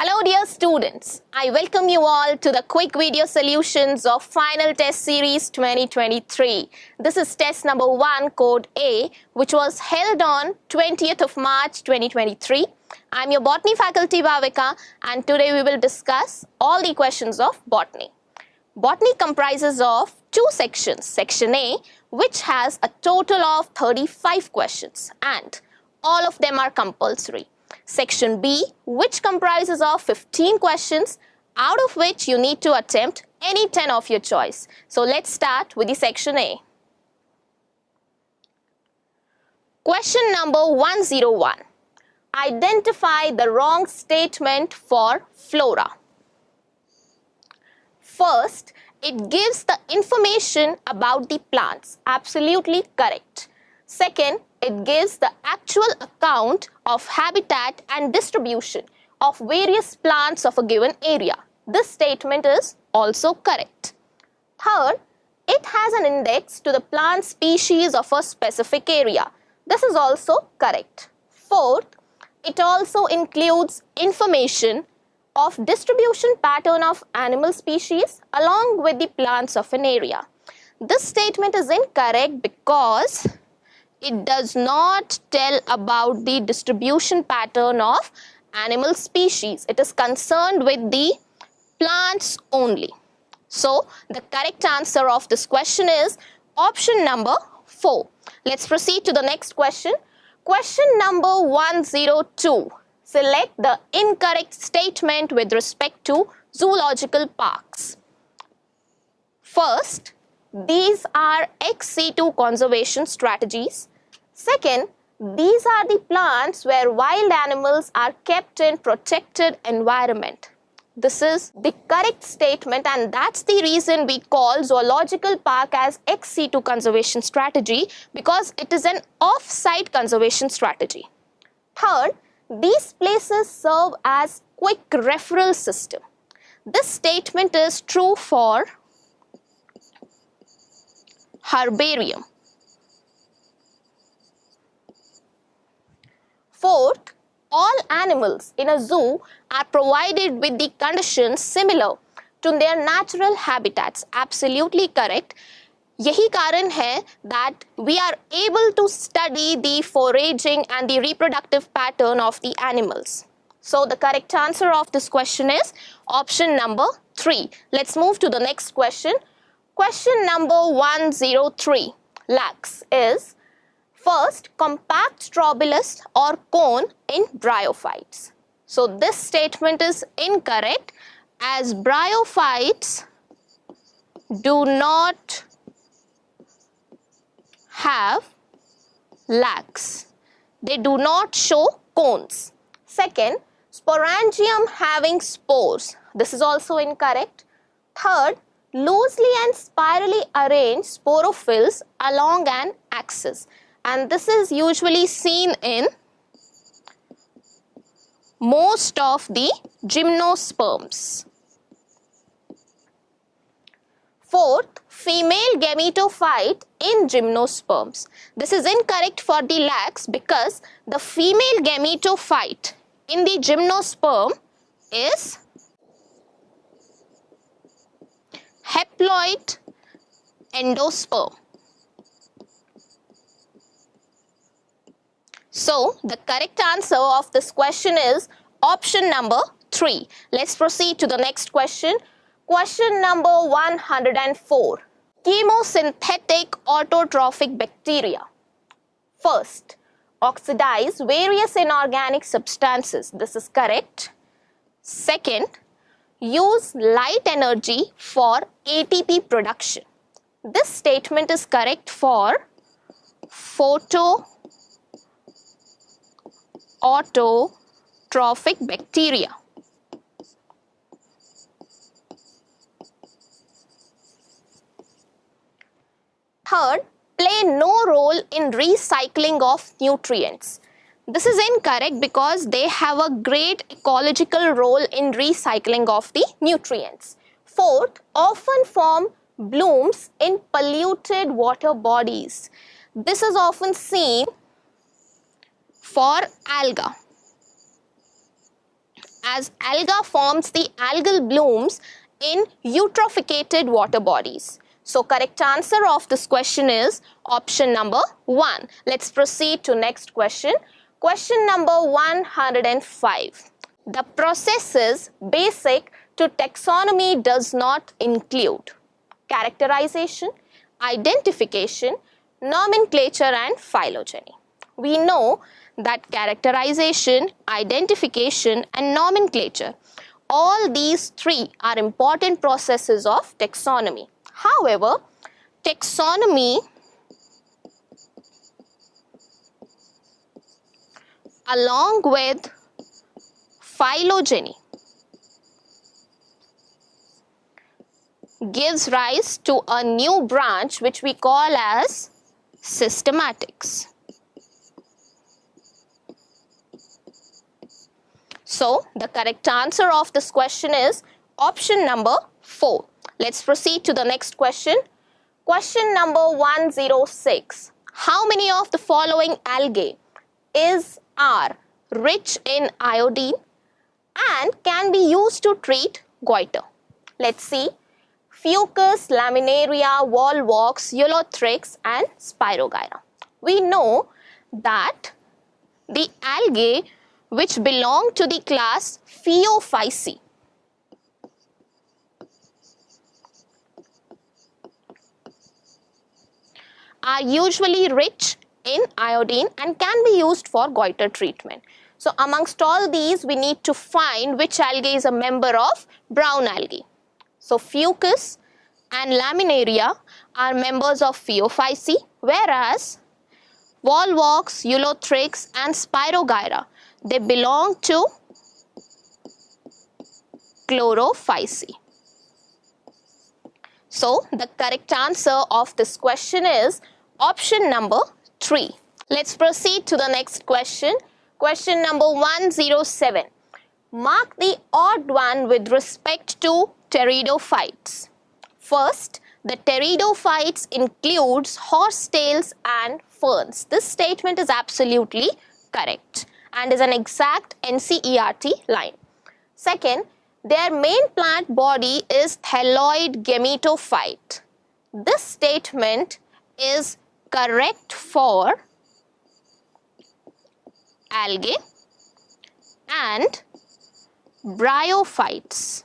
Hello dear students, I welcome you all to the quick video solutions of Final Test Series 2023. This is test number 1, code A, which was held on 20th of March 2023. I'm your botany faculty Bhavika, and today we will discuss all the questions of botany. Botany comprises of two sections. Section A, which has a total of 35 questions, and all of them are compulsory. Section B, which comprises of 15 questions, out of which you need to attempt any 10 of your choice. So let's start with the section A. Question number 101. Identify the wrong statement for flora. First, it gives the information about the plants. Absolutely correct. Second, it gives the actual account of habitat and distribution of various plants of a given area. This statement is also correct. Third, it has an index to the plant species of a specific area. This is also correct. Fourth, it also includes information of distribution pattern of animal species along with the plants of an area. This statement is incorrect because it does not tell about the distribution pattern of animal species. It is concerned with the plants only. So, the correct answer of this question is option number 4. Let's proceed to the next question. Question number 102. Select the incorrect statement with respect to zoological parks. First, these are ex-situ conservation strategies. Second, these are the plants where wild animals are kept in protected environment. This is the correct statement, and that's the reason we call zoological park as ex-situ conservation strategy, because it is an off-site conservation strategy. Third, these places serve as quick referral system. This statement is true for herbarium. Fourth, all animals in a zoo are provided with the conditions similar to their natural habitats. Absolutely correct. यही कारण है that we are able to study the foraging and the reproductive pattern of the animals. So the correct answer of this question is option number 3. Let's move to the next question. Question number 103. Lax is first compact strobilus or cone in bryophytes. So this statement is incorrect as bryophytes do not have lax. They do not show cones. Second, sporangium having spores. This is also incorrect. Third, loosely and spirally arranged sporophylls along an axis. And this is usually seen in most of the gymnosperms. Fourth, female gametophyte in gymnosperms. This is incorrect for the lax because the female gametophyte in the gymnosperm is haploid endosperm. So, the correct answer of this question is option number 3. Let's proceed to the next question. Question number 104. Chemosynthetic autotrophic bacteria. First, oxidize various inorganic substances. This is correct. Second, use light energy for ATP production. This statement is correct for autotrophic bacteria. Third, play no role in recycling of nutrients. This is incorrect because they have a great ecological role in recycling of the nutrients. Fourth, often form blooms in polluted water bodies. This is often seen for alga. as alga forms the algal blooms in eutrophicated water bodies. So correct answer of this question is option number 1. Let's proceed to next question. Question number 105. The processes basic to taxonomy does not include characterization, identification, nomenclature and phylogeny. We know that characterization, identification and nomenclature, all these three are important processes of taxonomy. However, taxonomy along with phylogeny gives rise to a new branch which we call as systematics. So, the correct answer of this question is option number 4. Let's proceed to the next question. Question number 106. How many of the following algae are rich in iodine and can be used to treat goiter? Let's see. Fucus, Laminaria, Volvox, Ulothrix and Spirogyra. We know that the algae which belong to the class Phaeophyceae are usually rich in iodine and can be used for goiter treatment. So amongst all these, we need to find which algae is a member of brown algae. So Fucus and Laminaria are members of Phaeophyceae, whereas Volvox, Ulothrix and Spirogyra, they belong to Chlorophyceae. So the correct answer of this question is option number 3. Let's proceed to the next question. Question number 107. Mark the odd one with respect to pteridophytes. First, the pteridophytes includes horsetails and ferns. This statement is absolutely correct and is an exact NCERT line. Second, their main plant body is thalloid gametophyte. This statement is correct for algae and bryophytes,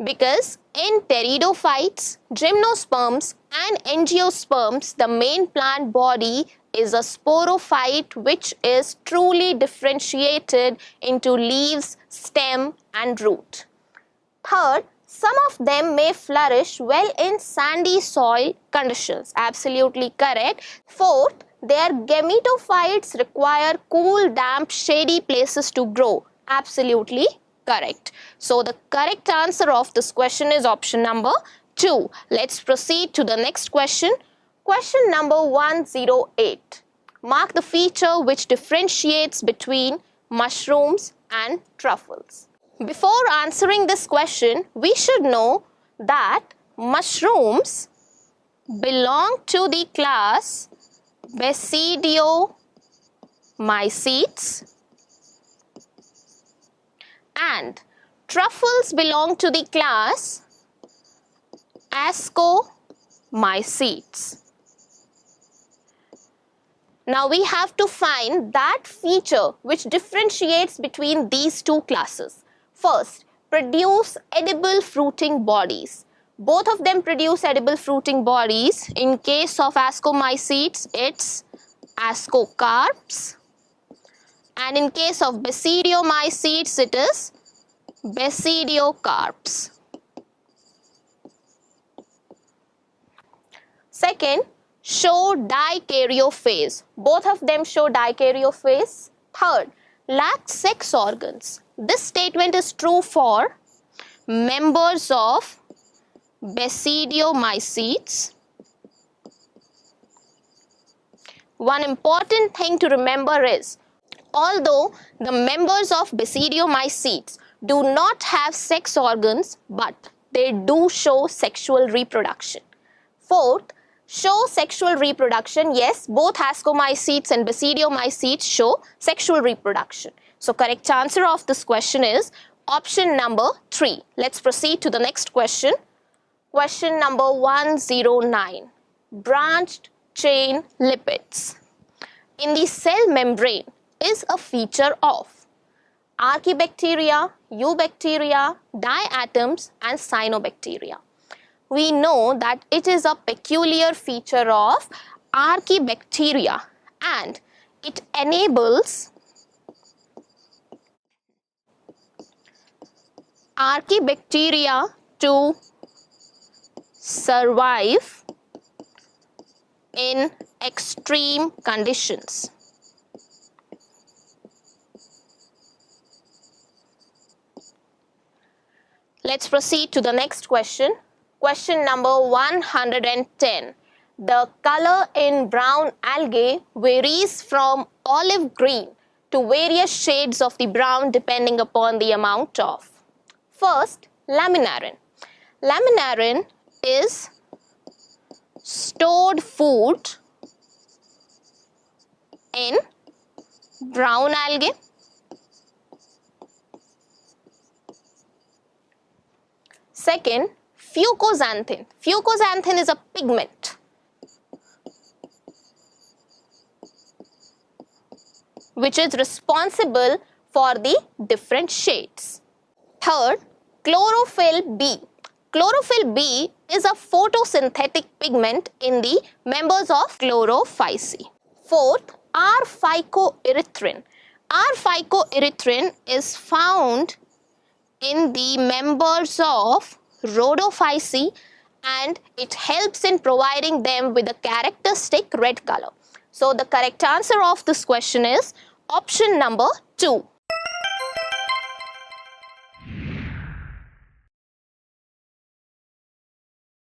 because in pteridophytes, gymnosperms and angiosperms, the main plant body is a sporophyte which is truly differentiated into leaves, stem and root. Third, some of them may flourish well in sandy soil conditions. Absolutely correct. Fourth, their gametophytes require cool, damp, shady places to grow. Absolutely correct. So the correct answer of this question is option number 2. Let's proceed to the next question. Question number 108. Mark the feature which differentiates between mushrooms and truffles. Before answering this question, we should know that mushrooms belong to the class Basidiomycetes and truffles belong to the class Ascomycetes. Now we have to find that feature which differentiates between these two classes. First, produce edible fruiting bodies. Both of them produce edible fruiting bodies. In case of Ascomycetes, it's ascocarps. And in case of Basidiomycetes, it is basidiocarps. Second, show dikaryophase. Both of them show dikaryophase. Third, lack sex organs. This statement is true for members of Basidiomycetes. One important thing to remember is, although the members of Basidiomycetes do not have sex organs, but they do show sexual reproduction. Fourth, show sexual reproduction. Yes, both ascomycetes and basidiomycetes show sexual reproduction. So correct answer of this question is option number 3. Let's proceed to the next question. Question number 109. Branched chain lipids in the cell membrane is a feature of archaebacteria, eubacteria, diatoms and cyanobacteria. We know that it is a peculiar feature of archaebacteria and it enables archaebacteria to survive in extreme conditions. Let's proceed to the next question. Question number 110. The color in brown algae varies from olive green to various shades of the brown depending upon the amount of. First, laminarin. Laminarin is stored food in brown algae. Second, fucoxanthin. Fucoxanthin is a pigment which is responsible for the different shades. Third, chlorophyll B. Chlorophyll B is a photosynthetic pigment in the members of chlorophyceae. Fourth, R-phycoerythrin. R-phycoerythrin is found in the members of rhodophyceae and it helps in providing them with a characteristic red color. So the correct answer of this question is option number 2.